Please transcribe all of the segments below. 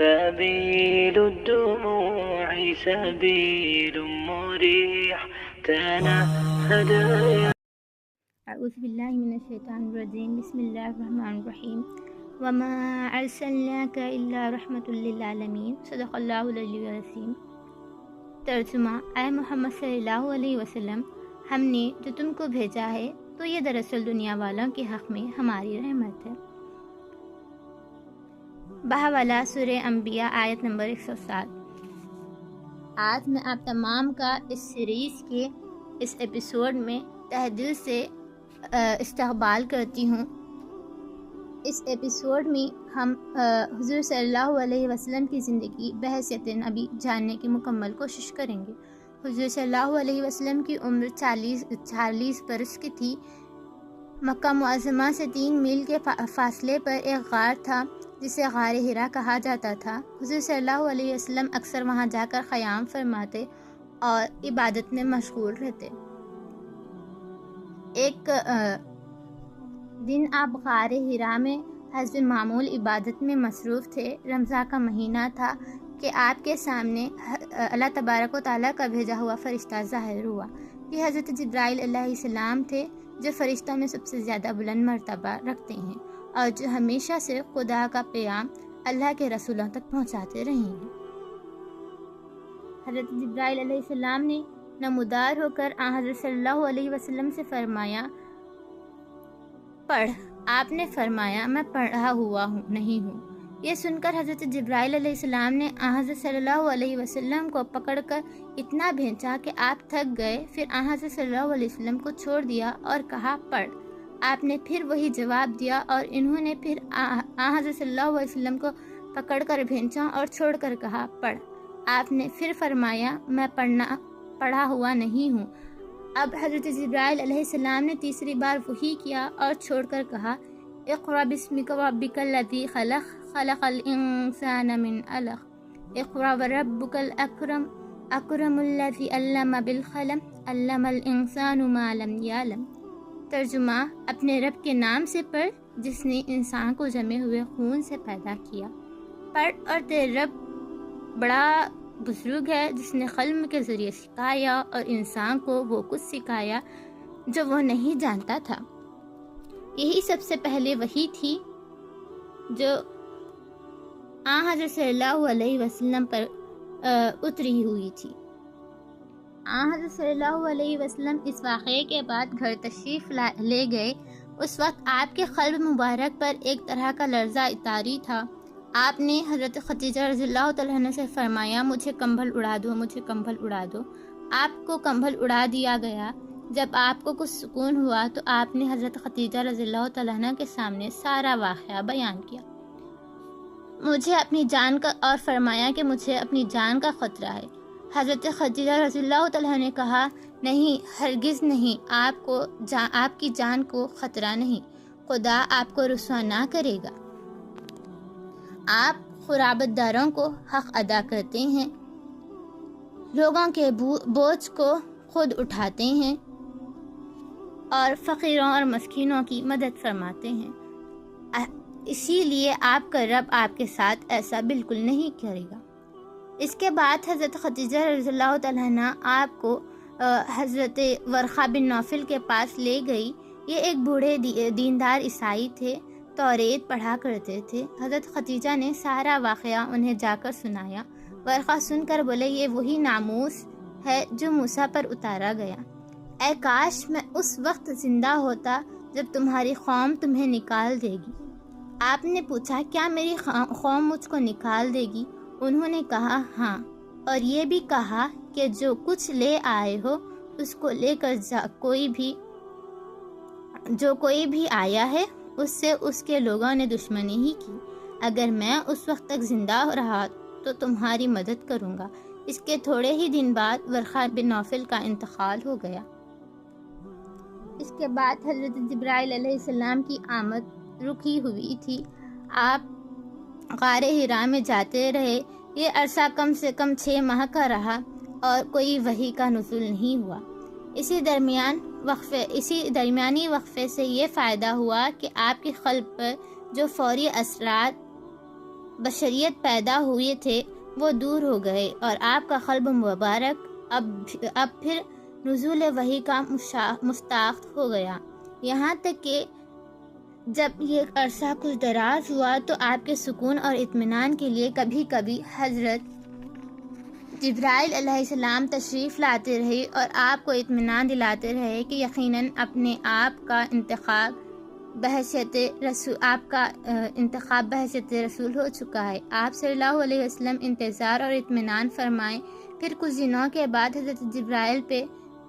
سبيل الدموع سبيل مريح تنهد. اعوذ باللہ من الشیطان الرجیم. بسم اللہ الرحمن الرحیم. وما ارسلناک الا رحمۃ للعالمین. صدق اللہ العلی العظیم. ترجمہ: اے محمد صلی اللہ علیہ وسلم، ہم نے جو تم کو بھیجا ہے تو یہ دراصل دنیا والوں کے حق میں ہماری رحمت ہے. بہوالا سورہ انبیاء آیت نمبر 107. آج میں آپ تمام کا اس سیریز کے اس ایپیسوڈ میں تہ دل سے استقبال کرتی ہوں. اس ایپیسوڈ میں ہم حضور صلی اللہ علیہ وسلم کی زندگی بحیثیت نبی جاننے کی مکمل کوشش کریں گے. حضور صلی اللہ علیہ وسلم کی عمر 40 برس کی تھی. مکہ معظمہ سے 3 میل کے فاصلے پر ایک غار تھا جسے غار حرا کہا جاتا تھا. حضور صلی اللہ علیہ وسلم اکثر وہاں جا کر قیام فرماتے اور عبادت میں مشغول رہتے. ایک دن آپ غار حرا میں حسب معمول عبادت میں مصروف تھے. رمضان کا مہینہ تھا کہ آپ کے سامنے اللہ تبارک و تعالیٰ کا بھیجا ہوا فرشتہ ظاہر ہوا. یہ حضرت جبرائیل علیہ السلام تھے جو فرشتوں میں سب سے زیادہ بلند مرتبہ رکھتے ہیں اور جو ہمیشہ سے خدا کا پیغام اللہ کے رسولوں تک پہنچاتے رہے ہیں. حضرت جبرائیل علیہ السلام نے نمودار ہو کر حضرت صلی اللہ علیہ وسلم سے فرمایا، پڑھ. آپ نے فرمایا، میں پڑھا ہوا نہیں ہوں. یہ سن کر حضرت جبرائیل علیہ السلام نے حضرت صلی اللہ علیہ وسلم کو پکڑ کر اتنا بھینچا کہ آپ تھک گئے. پھر حضرت صلی اللہ علیہ وسلم کو چھوڑ دیا اور کہا، پڑھ. آپ نے پھر وہی جواب دیا اور انہوں نے پھر حضرت صلی اللہ علیہ وسلم کو پکڑ کر بھینچا اور چھوڑ کر کہا، پڑھ. آپ نے پھر فرمایا، میں پڑھا ہوا نہیں ہوں. اب حضرت جبرائیل علیہ السلام نے تیسری بار وہی کیا اور چھوڑ کر کہا، اقرأ باسمک ربک الذی خلق خلق الانسان من علق اقرأ وربک الاکرم اکرم الذی علم بالقلم علم الانسان ما لم یعلم. ترجمہ: اپنے رب کے نام سے پڑھ جس نے انسان کو جمے ہوئے خون سے پیدا کیا. پڑھ اور تیرے رب بڑا بزرگ ہے جس نے قلم کے ذریعے سکھایا اور انسان کو وہ کچھ سکھایا جو وہ نہیں جانتا تھا. یہی سب سے پہلے وحی تھی جو حضرت صلی اللہ علیہ وسلم پر اتری ہوئی تھی. حضرت صلی اللہ علیہ وسلم اس واقعے کے بعد گھر تشریف لے گئے. اس وقت آپ کے قلب مبارک پر ایک طرح کا لرزہ طاری تھا. آپ نے حضرت خدیجہ رضی اللہ تعالیٰ عنہ سے فرمایا، مجھے کمبل اڑا دو، مجھے کمبل اڑا دو. آپ کو کمبل اڑا دیا گیا. جب آپ کو کچھ سکون ہوا تو آپ نے حضرت خدیجہ رضی اللہ تعالیٰ عنہ کے سامنے سارا واقعہ بیان کیا. مجھے اپنی جان کا اور فرمایا کہ مجھے اپنی جان کا خطرہ ہے. حضرت خدیجہ رضی اللہ تعالیٰ نے کہا، نہیں، ہرگز نہیں، آپ کی جان کو خطرہ نہیں. خدا آپ کو رسوا نہ کرے گا. آپ قرابت داروں کو حق ادا کرتے ہیں، لوگوں کے بوجھ کو خود اٹھاتے ہیں اور فقیروں اور مسکینوں کی مدد فرماتے ہیں. اسی لیے آپ کا رب آپ کے ساتھ ایسا بالکل نہیں کرے گا. اس کے بعد حضرت خدیجہ رضی اللہ تعالیٰ عنہ آپ کو حضرت ورقہ بن نوفل کے پاس لے گئی. یہ ایک بوڑھے دیندار عیسائی تھے، توریت پڑھا کرتے تھے. حضرت خدیجہ نے سارا واقعہ انہیں جا کر سنایا. ورقہ سن کر بولے، یہ وہی ناموس ہے جو موسیٰ پر اتارا گیا. اے کاش میں اس وقت زندہ ہوتا جب تمہاری قوم تمہیں نکال دے گی. آپ نے پوچھا، کیا میری قوم مجھ کو نکال دے گی؟ انہوں نے کہا، ہاں، اور یہ بھی کہا کہ جو کچھ لے آئے ہو اس کو لے کر جو کوئی بھی آیا ہے اس سے اس کے لوگوں نے دشمنی ہی کی. اگر میں اس وقت تک زندہ رہا تو تمہاری مدد کروں گا. اس کے تھوڑے ہی دن بعد ورقہ بن نوفل کا انتقال ہو گیا. اس کے بعد حضرت جبرائیل علیہ السلام کی آمد رکی ہوئی تھی. آپ غار حرا میں جاتے رہے. یہ عرصہ کم سے کم 6 ماہ کا رہا اور کوئی وحی کا نزول نہیں ہوا. اسی درمیانی وقفے سے یہ فائدہ ہوا کہ آپ کے قلب پر جو فوری اثرات بشریت پیدا ہوئے تھے وہ دور ہو گئے، اور آپ کا قلب مبارک اب پھر نزول وحی کا مستحق ہو گیا، یہاں تک کہ جب یہ عرصہ کچھ دراز ہوا تو آپ کے سکون اور اطمینان کے لیے کبھی کبھی حضرت جبرائیل علیہ السلام تشریف لاتے رہے اور آپ کو اطمینان دلاتے رہے کہ یقیناً اپنے آپ کا انتخاب بحیثیت رسول ہو چکا ہے۔ آپ صلی اللہ علیہ وسلم انتظار اور اطمینان فرمائیں، پھر کچھ دنوں کے بعد حضرت جبرائیل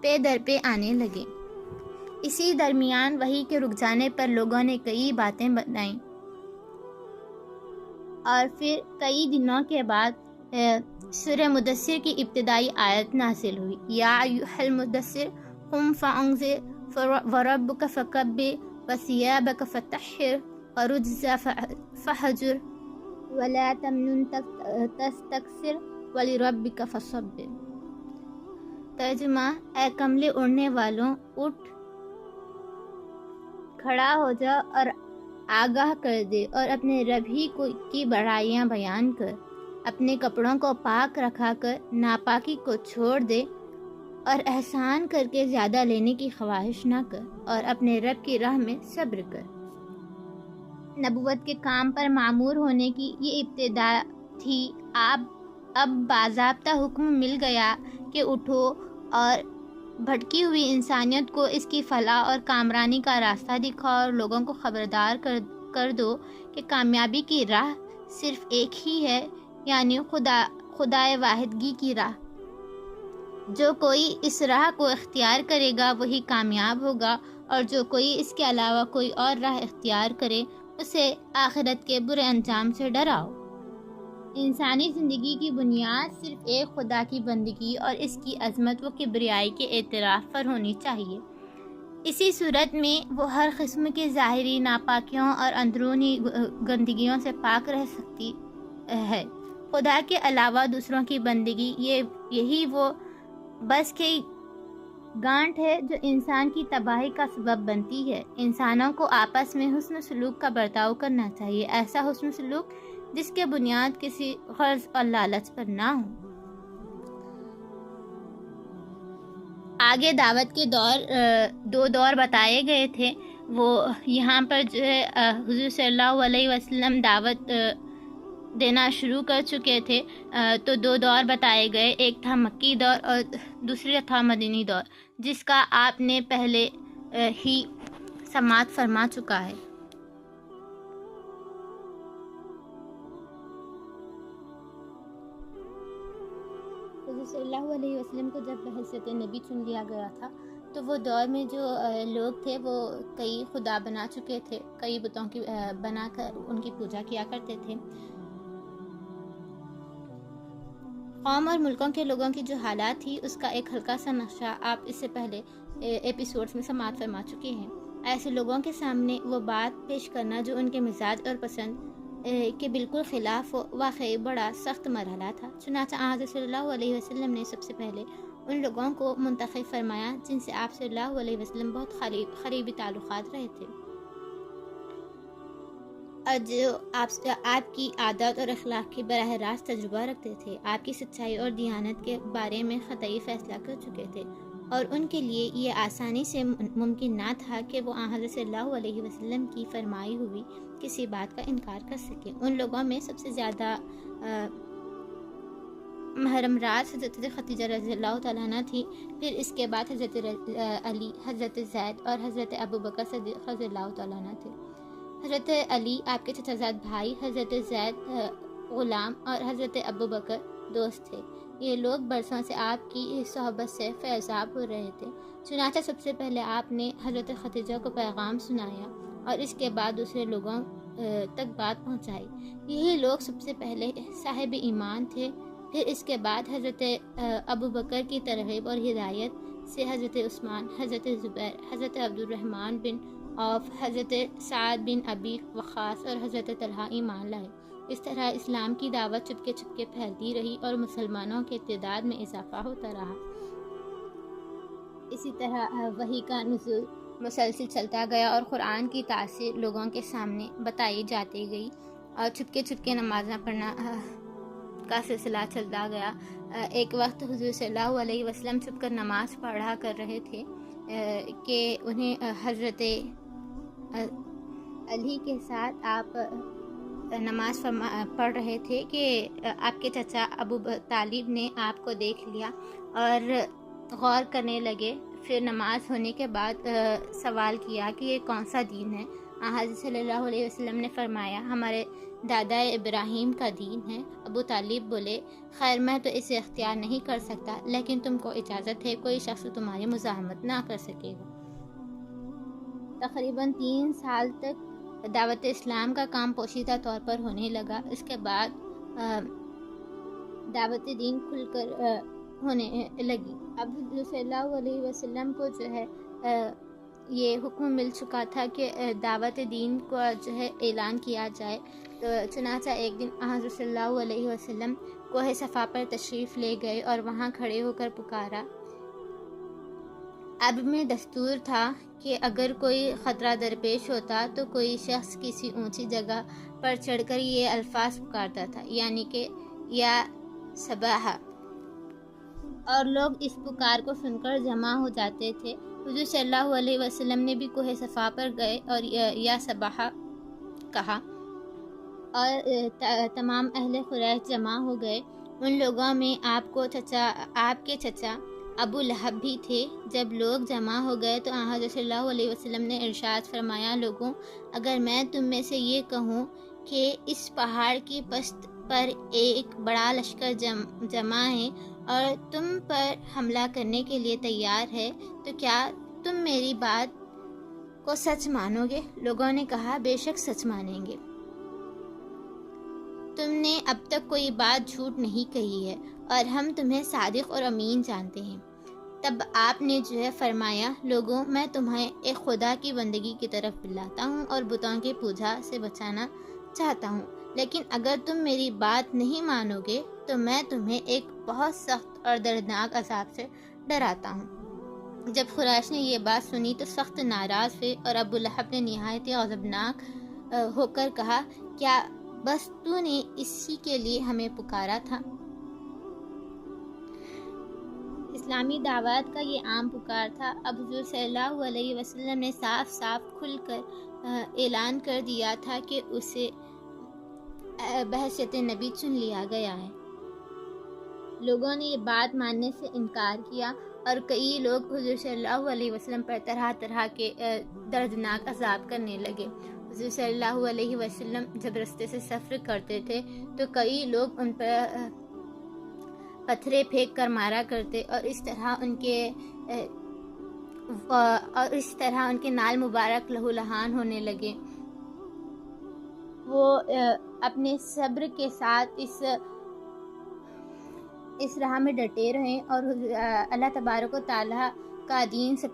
پے در پہ آنے لگے۔ اسی درمیان وحی کے رک جانے پر لوگوں نے کئی باتیں بتائیں، اور پھر کئی دنوں کے بعد سورہ مدثر کی ابتدائی آیت نازل ہوئی، یا ایھا المدثر قم فانذر وربک فکبر وثیابک فطہر والرجز فہجر ولا تمنن تستکثر ولربک فصبر۔ ترجمہ: اے کملے اڑنے والوں، اٹھ کھڑا ہو جا اور آگاہ کر دے اور اپنے رب ہی کی بڑائیاں بیان کر، اپنے کپڑوں کو پاک رکھا کر ناپاکی کو چھوڑ دے اور احسان کر کے زیادہ لینے کی خواہش نہ کر، اور اپنے رب کی راہ میں صبر کر۔ نبوت کے کام پر معمور ہونے کی یہ ابتدا تھی۔ اب باضابطہ حکم مل گیا کہ اٹھو اور بھٹکی ہوئی انسانیت کو اس کی فلاح اور کامرانی کا راستہ دکھاؤ، اور لوگوں کو خبردار کر دو کہ کامیابی کی راہ صرف ایک ہی ہے، یعنی خدائے واحدگی کی راہ۔ جو کوئی اس راہ کو اختیار کرے گا وہی کامیاب ہوگا، اور جو کوئی اس کے علاوہ کوئی اور راہ اختیار کرے اسے آخرت کے برے انجام سے ڈراؤ۔ انسانی زندگی کی بنیاد صرف ایک خدا کی بندگی اور اس کی عظمت و کبریائی کے اعتراف پر ہونی چاہیے۔ اسی صورت میں وہ ہر قسم کے ظاہری ناپاکیوں اور اندرونی گندگیوں سے پاک رہ سکتی ہے۔ خدا کے علاوہ دوسروں کی بندگی یہی وہ بس کی گانٹھ ہے جو انسان کی تباہی کا سبب بنتی ہے۔ انسانوں کو آپس میں حسن سلوک کا برتاؤ کرنا چاہیے، ایسا حسن سلوک جس کے بنیاد کسی غرض اور لالچ پر نہ ہو۔ آگے دعوت کے دو دور بتائے گئے تھے، وہ یہاں پر جو ہے حضور صلی اللہ علیہ وسلم دعوت دینا شروع کر چکے تھے، تو دو دور بتائے گئے، ایک تھا مکی دور اور دوسرا تھا مدنی دور، جس کا آپ نے پہلے ہی سماعت فرما چکا ہے۔ حضور صلی اللہ علیہ وسلم کو جب بحیثیت نبی چن لیا گیا تھا تو وہ دور میں جو لوگ تھے وہ کئی خدا بنا چکے تھے، کئی بتوں کی بنا کر ان کی پوجا کیا کرتے تھے۔ قوم اور ملکوں کے لوگوں کی جو حالات تھی اس کا ایک ہلکا سا نقشہ آپ اس سے پہلے ایپیسوڈز میں سماعت فرما چکے ہیں۔ ایسے لوگوں کے سامنے وہ بات پیش کرنا جو ان کے مزاج اور پسند کے بالکل خلاف واقعی بڑا سخت مرحلہ تھا۔ چنانچہ حضرت صلی اللہ علیہ وسلم نے سب سے پہلے ان لوگوں کو منتخب فرمایا جن سے آپ صلی اللہ علیہ وسلم بہت قریبی تعلقات رہے تھے، اور جو آپ کی عادات اور اخلاق کی براہ راست تجربہ رکھتے تھے، آپ کی سچائی اور دیانت کے بارے میں قطعی فیصلہ کر چکے تھے، اور ان کے لیے یہ آسانی سے ممکن نہ تھا کہ وہ حضرت صلی اللہ علیہ وسلم کی فرمائی ہوئی کسی بات کا انکار کر سکیں۔ ان لوگوں میں سب سے زیادہ محرم راز حضرت خدیجہ رضی اللہ تعالیٰ عنہ تھی، پھر اس کے بعد حضرت علی، حضرت زید اور حضرت ابوبکر صدیق رضی اللہ تعالیٰ عنہ تھے۔ حضرت علی آپ کے چچا زاد بھائی، حضرت زید غلام اور حضرت ابوبکر دوست تھے۔ یہ لوگ برسوں سے آپ کی صحبت سے فیضاب ہو رہے تھے۔ چنانچہ سب سے پہلے آپ نے حضرت خدیجہ کو پیغام سنایا اور اس کے بعد دوسرے لوگوں تک بات پہنچائی۔ یہی لوگ سب سے پہلے صاحب ایمان تھے۔ پھر اس کے بعد حضرت ابوبکر کی ترغیب اور ہدایت سے حضرت عثمان، حضرت زبیر، حضرت عبد الرحمن بن عوف، حضرت سعد بن ابی وقاص اور حضرت طلحہ ایمان لائے۔ اس طرح اسلام کی دعوت چپکے چپکے پھیلتی رہی اور مسلمانوں کے تعداد میں اضافہ ہوتا رہا۔ اسی طرح وحی کا نزول مسلسل چلتا گیا اور قرآن کی تاثیر لوگوں کے سامنے بتائی جاتی گئی۔ اور چھپکے نمازاں پڑھنا کا سلسلہ چلتا گیا۔ ایک وقت حضور صلی اللہ علیہ وسلم چھپ کر نماز پڑھا کر رہے تھے کہ انہیں حضرت علی کے ساتھ آپ نماز پڑھ رہے تھے کہ آپ کے چچا ابو طالب نے آپ کو دیکھ لیا اور غور کرنے لگے۔ پھر نماز ہونے کے بعد سوال کیا کہ یہ کون سا دین ہے؟ حضرت صلی اللہ علیہ وسلم نے فرمایا ہمارے دادا ابراہیم کا دین ہے۔ ابو طالب بولے خیر میں تو اسے اختیار نہیں کر سکتا، لیکن تم کو اجازت ہے، کوئی شخص تمہاری مزاحمت نہ کر سکے گا۔ تقریباً 3 سال تک دعوت اسلام کا کام پوشیدہ طور پر ہونے لگا۔ اس کے بعد دعوت دین کھل کر ہونے لگی۔ اب حضور صلی اللہ علیہ وسلم کو جو ہے یہ حکم مل چکا تھا کہ دعوت دین کو جو ہے اعلان کیا جائے، تو چنانچہ ایک دن حضرت صلی اللہ علیہ وسلم کوہ صفا پر تشریف لے گئے اور وہاں کھڑے ہو کر پکارا۔ اب میں دستور تھا کہ اگر کوئی خطرہ درپیش ہوتا تو کوئی شخص کسی اونچی جگہ پر چڑھ کر یہ الفاظ پکارتا تھا، یعنی کہ یا صباح، اور لوگ اس پکار کو سن کر جمع ہو جاتے تھے۔ حضور صلی اللہ علیہ وسلم نے بھی کوہ صفا پر گئے اور یا صباح کہا اور تمام اہل قریش جمع ہو گئے۔ ان لوگوں میں آپ کے چچا ابو لہب بھی تھے۔ جب لوگ جمع ہو گئے تو حضرت صلی اللہ علیہ وسلم نے ارشاد فرمایا لوگوں، اگر میں تم میں سے یہ کہوں کہ اس پہاڑ کی پشت پر ایک بڑا لشکر جمع ہے اور تم پر حملہ کرنے کے لیے تیار ہے، تو کیا تم میری بات کو سچ مانو گے؟ لوگوں نے کہا بے شک سچ مانیں گے، تم نے اب تک کوئی بات جھوٹ نہیں کہی ہے اور ہم تمہیں صادق اور امین جانتے ہیں۔ تب آپ نے جو ہے فرمایا لوگوں، میں تمہیں ایک خدا کی بندگی کی طرف بلاتا ہوں اور بتوں کی پوجا سے بچانا چاہتا ہوں، لیکن اگر تم میری بات نہیں مانو گے تو میں تمہیں ایک بہت سخت اور دردناک عذاب سے ڈراتا ہوں۔ جب قریش نے یہ بات سنی تو سخت ناراض ہوئے اور ابو لہب نے نہایت غضبناک ہو کر کہا کیا بس تو نے اسی کے لیے ہمیں پکارا تھا؟ اسلامی دعوت کا یہ عام پکار تھا۔ اب حضور صلی اللہ علیہ وسلم نے صاف صاف کھل کر اعلان کر دیا تھا کہ اسے بحیثیت نبی چن لیا گیا ہے۔ لوگوں نے یہ بات ماننے سے انکار کیا اور کئی لوگ حضور صلی اللہ علیہ وسلم پر طرح طرح کے دردناک عذاب کرنے لگے۔ حضور صلی اللہ علیہ وسلم جب رستے سے سفر کرتے تھے تو کئی لوگ ان پر پتھرے پھینک کر مارا کرتے اور اس طرح ان کے نال مبارک لہو لہان ہونے لگے۔ وہ اپنے صبر کے ساتھ اس راہ میں ڈٹے رہیں اور اللہ تبارک و تعالیٰ کا دین سب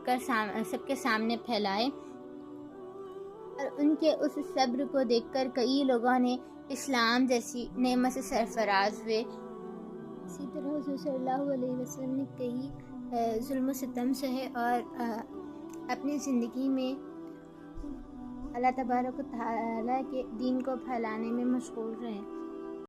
کے سامنے پھیلائے، اور ان کے اس صبر کو دیکھ کر کئی لوگوں نے اسلام جیسی نعمت سے سرفراز ہوئے۔ اسی طرح حضور صلی اللہ علیہ وسلم نے کئی ظلم و ستم سہے اور اپنی زندگی میں اللہ تبارک و تعالیٰ کے دین کو پھیلانے میں مشغول رہے۔